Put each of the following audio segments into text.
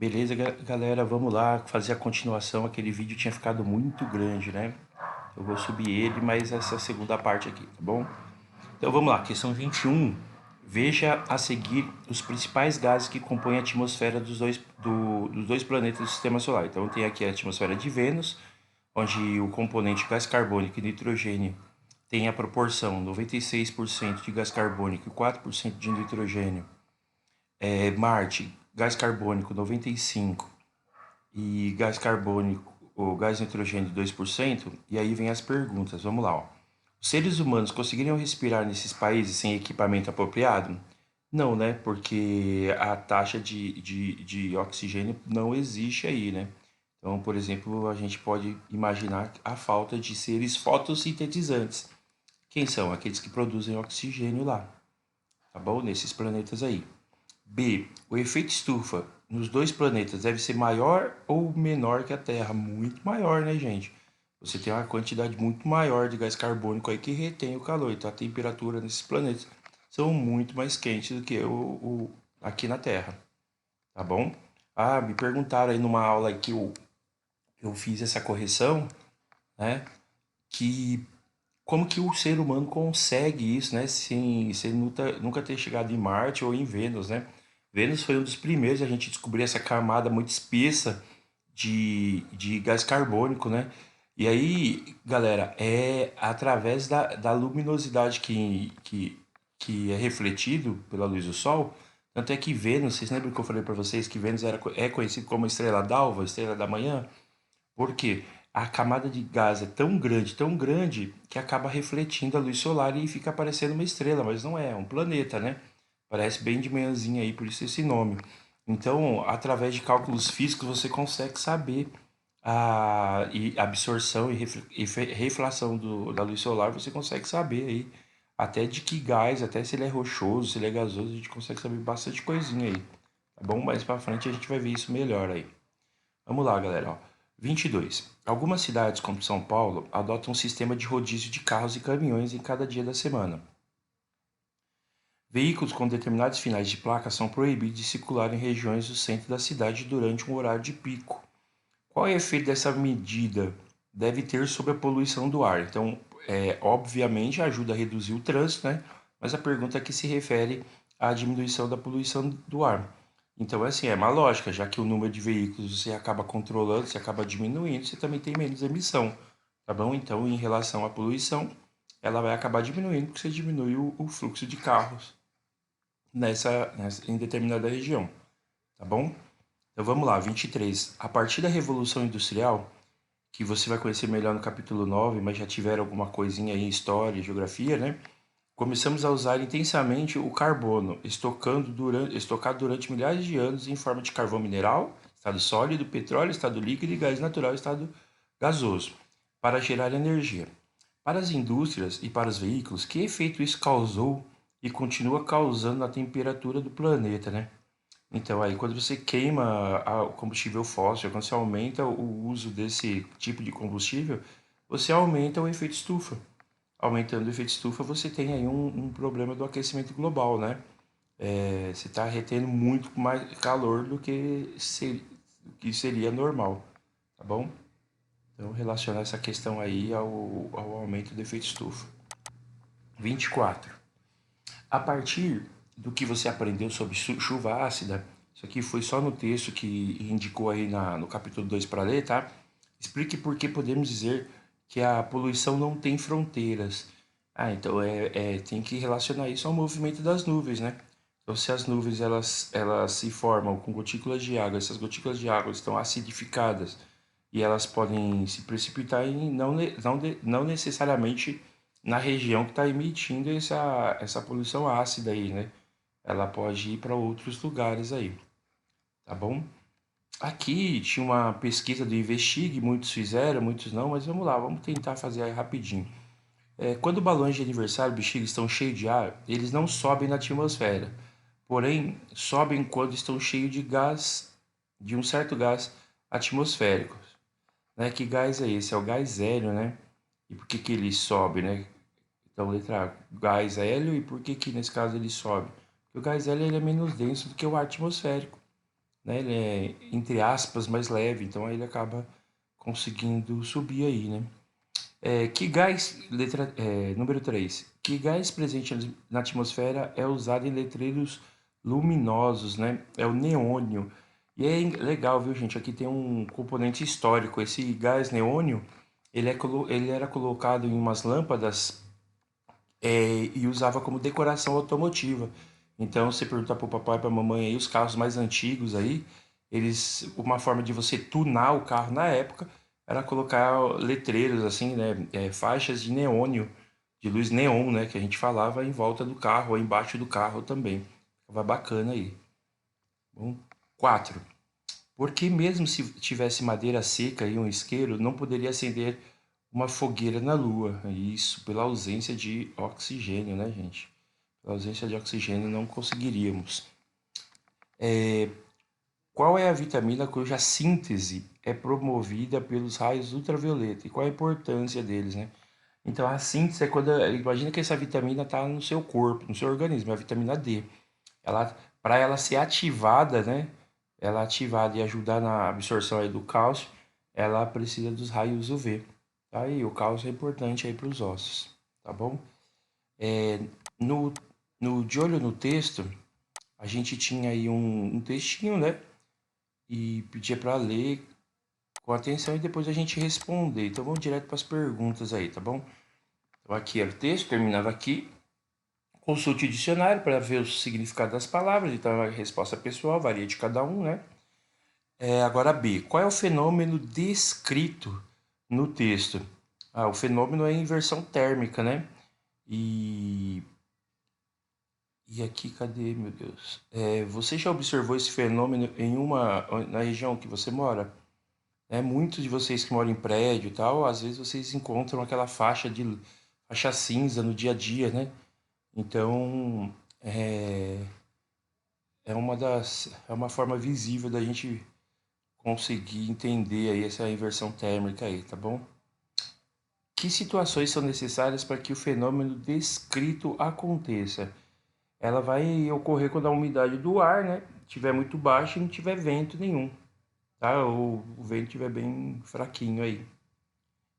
Beleza, galera, vamos lá fazer a continuação. Aquele vídeo tinha ficado muito grande, né? Eu vou subir ele, mas essa é a segunda parte aqui, tá bom? Então vamos lá, questão 21. Veja a seguir os principais gases que compõem a atmosfera dos dois planetas do Sistema Solar. Então tem aqui a atmosfera de Vênus, onde o componente gás carbônico e nitrogênio tem a proporção 96% de gás carbônico e 4% de nitrogênio. Marte, gás carbônico 95% e gás carbônico, o gás nitrogênio 2%. E aí vem as perguntas, vamos lá. Ó. Os seres humanos conseguiriam respirar nesses países sem equipamento apropriado? Não, né? Porque a taxa de oxigênio não existe aí, né? Então, por exemplo, a gente pode imaginar a falta de seres fotossintetizantes. Quem são? Aqueles que produzem oxigênio lá, tá bom? Nesses planetas aí. B. O efeito estufa nos dois planetas deve ser maior ou menor que a Terra? Muito maior, né, gente? Você tem uma quantidade muito maior de gás carbônico aí que retém o calor. Então a temperatura nesses planetas são muito mais quentes do que aqui na Terra, tá bom? Ah, me perguntaram aí numa aula que eu fiz essa correção, né? Que como que o ser humano consegue isso, né? Sem nunca ter chegado em Marte ou em Vênus, né? Vênus foi um dos primeiros a gente descobrir essa camada muito espessa de gás carbônico, né? E aí, galera, é através da luminosidade que é refletido pela luz do Sol. Tanto é que Vênus, vocês lembram que eu falei para vocês que Vênus é conhecido como estrela d'alva, estrela da manhã? Porque a camada de gás é tão grande, que acaba refletindo a luz solar e fica parecendo uma estrela, mas não é, é um planeta, né? Parece bem de manhãzinha aí, por isso esse nome. Então, através de cálculos físicos, você consegue saber a absorção e reflação da luz solar, você consegue saber aí até de que gás, até se ele é rochoso, se ele é gasoso, a gente consegue saber bastante coisinha aí, tá bom? Mais pra frente a gente vai ver isso melhor aí. Vamos lá, galera. Ó. 22. Algumas cidades, como São Paulo, adotam um sistema de rodízio de carros e caminhões em cada dia da semana. Veículos com determinados finais de placa são proibidos de circular em regiões do centro da cidade durante um horário de pico. Qual é o efeito dessa medida deve ter sobre a poluição do ar? Então, obviamente, ajuda a reduzir o trânsito, né? Mas a pergunta aqui se refere à diminuição da poluição do ar. Então, é assim, é uma lógica, já que o número de veículos você acaba controlando, você acaba diminuindo, você também tem menos emissão, tá bom? Então, em relação à poluição, ela vai acabar diminuindo porque você diminui o fluxo de carros em determinada região, tá bom? Então vamos lá, 23. A partir da Revolução Industrial, que você vai conhecer melhor no capítulo 9, mas já tiveram alguma coisinha aí em história e geografia, né? Começamos a usar intensamente o carbono, estocado durante milhares de anos em forma de carvão mineral, estado sólido, petróleo, estado líquido e gás natural, estado gasoso, para gerar energia. Para as indústrias e para os veículos, que efeito isso causou e continua causando na temperatura do planeta, né? Então, aí, quando você queima o combustível fóssil, quando você aumenta o uso desse tipo de combustível, você aumenta o efeito estufa. Aumentando o efeito estufa, você tem aí um problema do aquecimento global, né? Você está retendo muito mais calor do que seria normal, tá bom? Então, relacionar essa questão aí ao aumento do efeito estufa. 24. A partir do que você aprendeu sobre chuva ácida, isso aqui foi só no texto que indicou aí no capítulo 2 para ler, tá? Explique por que podemos dizer que a poluição não tem fronteiras. Ah, então tem que relacionar isso ao movimento das nuvens, né? Então, se as nuvens elas se formam com gotículas de água, essas gotículas de água estão acidificadas e elas podem se precipitar em não necessariamente na região que está emitindo essa poluição ácida aí, né? Ela pode ir para outros lugares aí, tá bom? Aqui tinha uma pesquisa do Investigue, muitos fizeram, muitos não, mas vamos lá, vamos tentar fazer aí rapidinho. Quando balões de aniversário, bexiga, estão cheios de ar, eles não sobem na atmosfera, porém sobem quando estão cheios de gás, de um certo gás atmosférico, né? Que gás é esse? É o gás hélio, né? E por que que ele sobe, né? Então, letra A, gás hélio, e por que que nesse caso ele sobe? Porque o gás hélio ele é menos denso do que o ar atmosférico. né? Ele é, entre aspas, mais leve, então aí ele acaba conseguindo subir aí, né? Que gás, número 3, que gás presente na atmosfera é usado em letreiros luminosos, né? É o neônio. E é legal, viu, gente? Aqui tem um componente histórico. Esse gás neônio, ele era colocado em umas lâmpadas e usava como decoração automotiva. Então, você perguntar para o papai e para a mamãe aí, os carros mais antigos aí, uma forma de você tunar o carro na época era colocar letreiros assim, né, faixas de neônio, de luz neon, né, que a gente falava em volta do carro ou embaixo do carro também. Ficava bacana aí. Bom, 4. Porque mesmo se tivesse madeira seca e um isqueiro, não poderia acender uma fogueira na Lua. Isso pela ausência de oxigênio, né, gente? Pela ausência de oxigênio não conseguiríamos. Qual é a vitamina cuja síntese é promovida pelos raios ultravioleta? E qual a importância deles, né? Então, a síntese é quando... Imagina que essa vitamina está no seu corpo, no seu organismo, é a vitamina D. Para ela ser ativada, né? Ela ativada e ajudar na absorção aí do cálcio, ela precisa dos raios UV. Tá aí, o cálcio é importante aí para os ossos, tá bom? No, no de olho no texto, a gente tinha aí um textinho, né? E pedia para ler com atenção e depois a gente responder. Então vamos direto para as perguntas aí, tá bom? Então aqui era o texto, terminava aqui. Consulte o dicionário para ver o significado das palavras, então a resposta pessoal varia de cada um, né? Agora B. Qual é o fenômeno descrito no texto? O fenômeno é a inversão térmica, né? E, e aqui, cadê, meu Deus? Você já observou esse fenômeno na região que você mora? Muitos de vocês que moram em prédio e tal, às vezes vocês encontram aquela faixa cinza no dia a dia, né? Então, é uma forma visível da gente conseguir entender aí essa inversão térmica aí, tá bom? Que situações são necessárias para que o fenômeno descrito aconteça? Ela vai ocorrer quando a umidade do ar, né, estiver muito baixa e não tiver vento nenhum, tá? Ou o vento estiver bem fraquinho aí.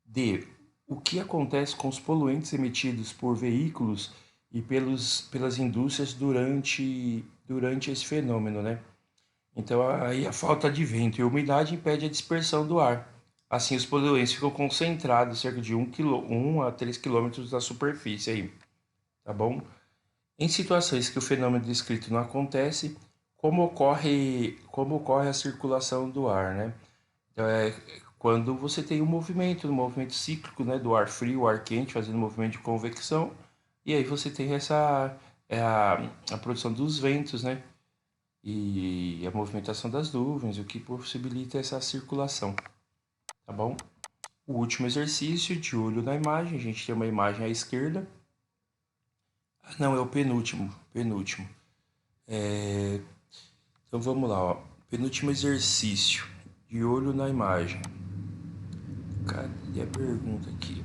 D. O que acontece com os poluentes emitidos por veículos e pelas indústrias durante esse fenômeno, né? Então, aí a falta de vento e umidade impede a dispersão do ar. Assim, os poluentes ficam concentrados cerca de 1 a 3 quilômetros da superfície aí, tá bom? Em situações que o fenômeno descrito não acontece, como ocorre a circulação do ar, né? Então, quando você tem um movimento cíclico, né, do ar frio, o ar quente, fazendo um movimento de convecção, e aí você tem a produção dos ventos, né? E a movimentação das nuvens, o que possibilita essa circulação, tá bom? O último exercício, de olho na imagem, a gente tem uma imagem à esquerda. Não, é o penúltimo, penúltimo. Então vamos lá, ó. Penúltimo exercício, de olho na imagem. Cadê a pergunta aqui?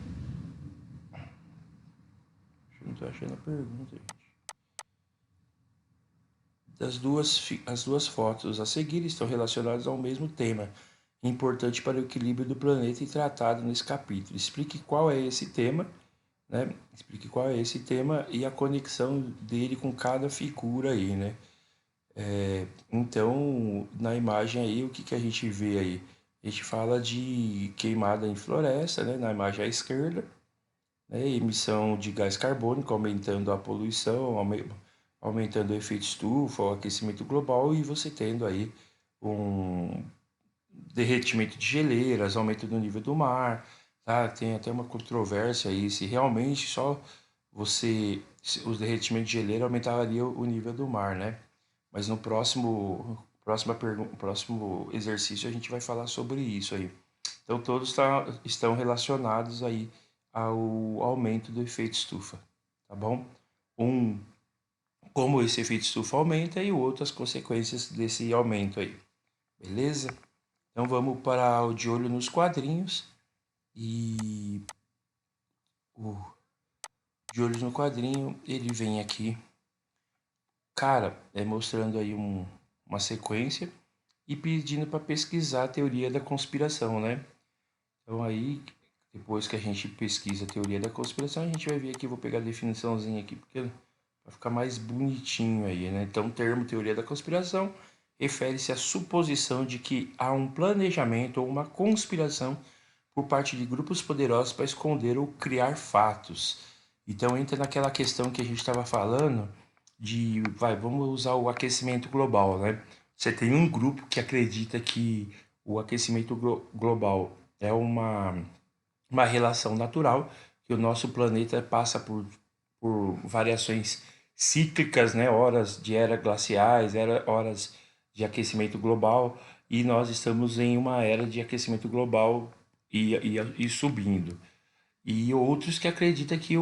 Eu não tô achando a pergunta, gente. As duas fotos a seguir estão relacionadas ao mesmo tema, importante para o equilíbrio do planeta e tratado nesse capítulo. Explique qual é esse tema, né? Explique qual é esse tema e a conexão dele com cada figura aí, né? Então, na imagem aí, o que que a gente vê aí? A gente fala de queimada em floresta, né? Na imagem à esquerda, né? Emissão de gás carbônico, aumentando a poluição, aumentando o efeito estufa, o aquecimento global, e você tendo aí um derretimento de geleiras, aumento do nível do mar, tá? Tem até uma controvérsia aí se realmente só os derretimentos de geleira aumentariam o nível do mar, né? Mas no próximo exercício a gente vai falar sobre isso aí. Então todos estão relacionados aí ao aumento do efeito estufa, tá bom? Um, como esse efeito estufa aumenta e o outro as consequências desse aumento aí, beleza? Então vamos para o de olho nos quadrinhos e o de olho no quadrinho ele vem aqui, cara, mostrando aí uma sequência. e pedindo para pesquisar a teoria da conspiração, né? Então aí, depois que a gente pesquisa a teoria da conspiração, a gente vai ver aqui, vou pegar a definiçãozinha aqui, porque vai ficar mais bonitinho aí, né? Então, o termo teoria da conspiração refere-se à suposição de que há um planejamento ou uma conspiração por parte de grupos poderosos para esconder ou criar fatos. Então entra naquela questão que a gente estava falando de, vamos usar o aquecimento global, né? Você tem um grupo que acredita que o aquecimento global é uma relação natural, que o nosso planeta passa por variações cíclicas, né? Horas de era glaciais, horas de aquecimento global, e nós estamos em uma era de aquecimento global e subindo. E outros que acreditam que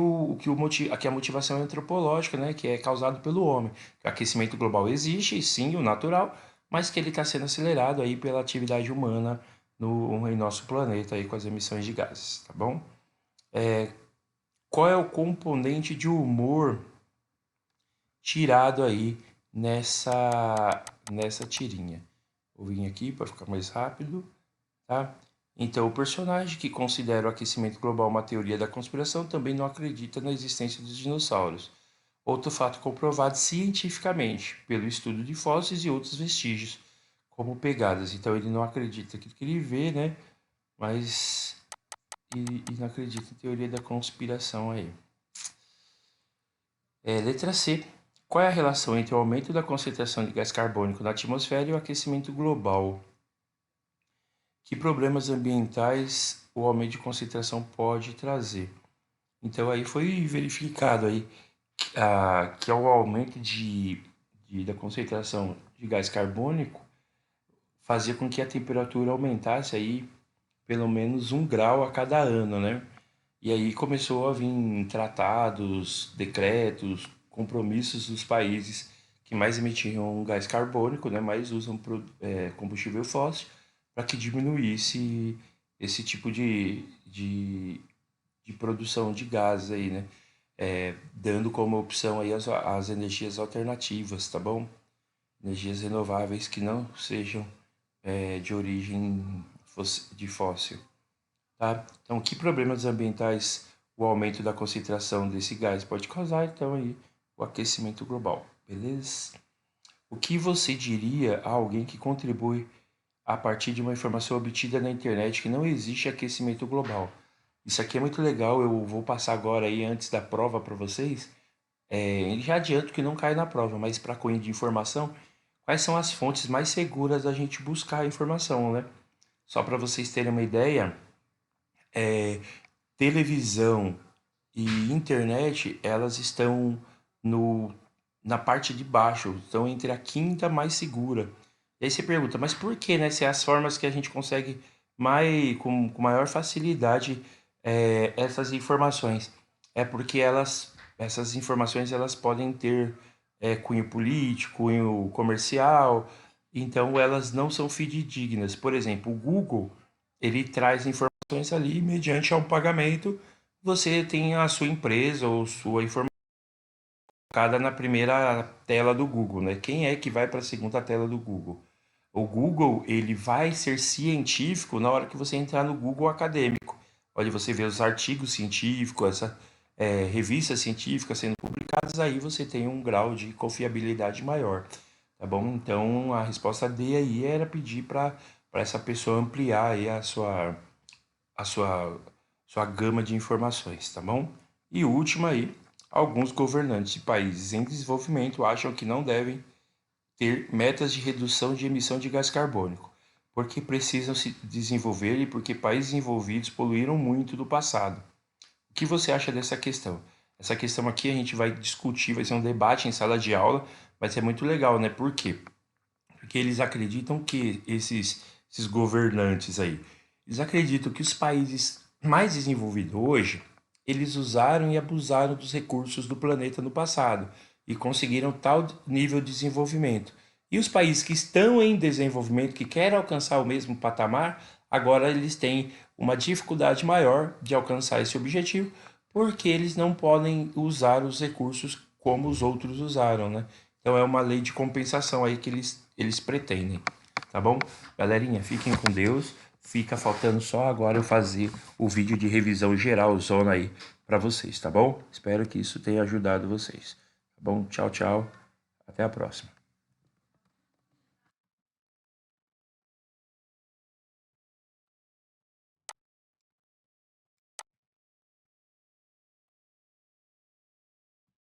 a motivação é antropológica, né? Que é causado pelo homem. O aquecimento global existe, sim, o natural, mas que ele está sendo acelerado aí pela atividade humana em nosso planeta aí com as emissões de gases, tá bom? Qual é o componente de humor tirado aí nessa tirinha? Vou vir aqui para ficar mais rápido, tá? Então, o personagem que considera o aquecimento global uma teoria da conspiração também não acredita na existência dos dinossauros. Outro fato comprovado cientificamente pelo estudo de fósseis e outros vestígios, como pegadas. Então, ele não acredita que ele vê, né? Mas e não acredita em teoria da conspiração aí. Letra C. Qual é a relação entre o aumento da concentração de gás carbônico na atmosfera e o aquecimento global? Que problemas ambientais o aumento de concentração pode trazer? Então aí foi verificado aí que o aumento da concentração de gás carbônico fazia com que a temperatura aumentasse aí pelo menos 1 grau a cada ano, né? E aí começou a vir tratados, decretos, compromissos dos países que mais emitiam gás carbônico, né, mais usam combustível fóssil, para que diminuísse esse tipo de produção de gases aí, né? Dando como opção aí as energias alternativas, tá bom? Energias renováveis que não sejam de origem de fóssil. Tá? Então, que problemas ambientais o aumento da concentração desse gás pode causar? Então, aí, o aquecimento global, beleza? O que você diria a alguém que contribui a partir de uma informação obtida na internet que não existe aquecimento global? Isso aqui é muito legal, eu vou passar agora aí antes da prova para vocês. Já adianto que não cai na prova, mas para cunho de informação, quais são as fontes mais seguras da gente buscar a informação, né? Só para vocês terem uma ideia, televisão e internet, elas estão no, na parte de baixo, estão entre a quinta mais segura. E aí você pergunta, mas por que, né? Se é as formas que a gente consegue com maior facilidade essas informações. É porque essas informações elas podem ter cunho político, cunho comercial, então elas não são fidedignas. Por exemplo, o Google, ele traz informações ali mediante a um pagamento, você tem a sua empresa ou sua informação colocada na primeira tela do Google, né? Quem é que vai para a segunda tela do Google? O Google, ele vai ser científico na hora que você entrar no Google acadêmico. Onde você vê os artigos científicos, revistas científicas sendo publicadas, aí você tem um grau de confiabilidade maior, tá bom? Então, a resposta D aí era pedir para essa pessoa ampliar aí a sua gama de informações, tá bom? E última aí, alguns governantes de países em desenvolvimento acham que não devem ter metas de redução de emissão de gás carbônico, porque precisam se desenvolver e porque países envolvidos poluíram muito no passado. O que você acha dessa questão? Essa questão aqui a gente vai discutir, vai ser um debate em sala de aula, vai ser muito legal, né? Por quê? Porque eles acreditam que esses governantes aí, eles acreditam que os países mais desenvolvidos hoje, eles usaram e abusaram dos recursos do planeta no passado e conseguiram tal nível de desenvolvimento. E os países que estão em desenvolvimento, que querem alcançar o mesmo patamar, agora eles têm uma dificuldade maior de alcançar esse objetivo, porque eles não podem usar os recursos como os outros usaram, né? Então é uma lei de compensação aí que eles pretendem, tá bom? Galerinha, fiquem com Deus. Fica faltando só agora eu fazer o vídeo de revisão geral zona aí para vocês, tá bom? Espero que isso tenha ajudado vocês. Tá bom? Tchau, tchau. Até a próxima.